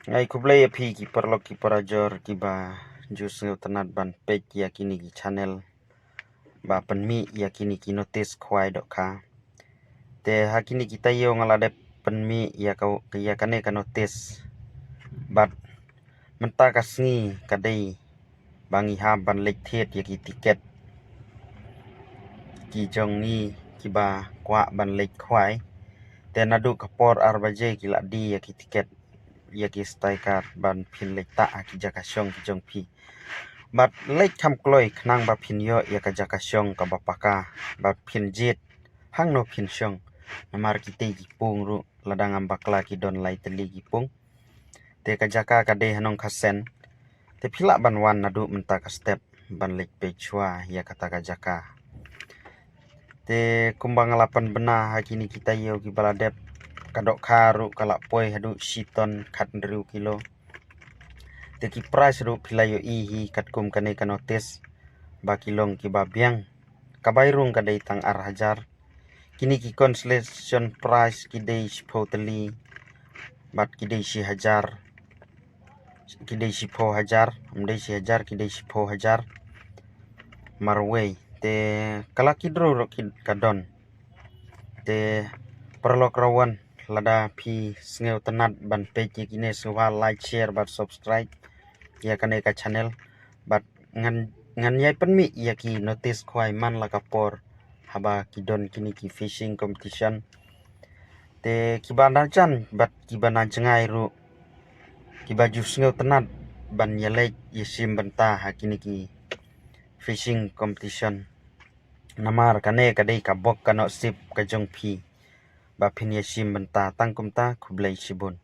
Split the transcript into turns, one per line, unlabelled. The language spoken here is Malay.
Ngai kublai api ki perlok ki parajor ki ba jus ngeu tanat ban page ya kini ki channel ba penmi ya kini ki notice khwai dok kha te hakini kita yo ngalade penmi ya kau ya kane ka notice bat menta kasngi kadai bangi ha ban lek thet ya ki tiket ki jong ni ki ba kwa ban lek khwai te nadu kapor arbaje ki la di ya ki tiket ya ki stai card ban phin lek ta ki jaka syong ki jong pi bat lek kam kloi khnang ba phin yo ya ka jaka syong ka ba paka ba phin jit hang no phin syong namar ki te ki pung ru ladang am bakla ki don lai teli ki pung te ka jaka ka de hanong khasen te phila ban wan nadu menta ka step ban lek pe chua ya kata ka jaka te kumbang lapan bena hakini kita yo ki baladep kadok kharu kala poi hadu siton khat ru kilo te ki price ru philayo i hi katkum kane ka notice ba kilong ki ba biang kabairung kadai tang ar hajar kini ki consolation price ki dei spoteli bat ki dei si hajar ki dei si pho hajar amdei si hajar ki dei si pho hajar marwei te kala ki dro ro ki kadon te perlok rawan lada phi sneu tanat ban page kine suwa like share bat subscribe ya kane ka channel bat ngan yai penmi ya ki notice khwai man la kapor haba ki don kini ki fishing competition te ki ba na chan bat ki ba na jangai ru ki ba ju sneu tanat ban yalek yisim banta hakini ki fishing competition namar kane kadai ka bok kano sip ka jong phi ba phin yisim banta tangkum ta khublai sibun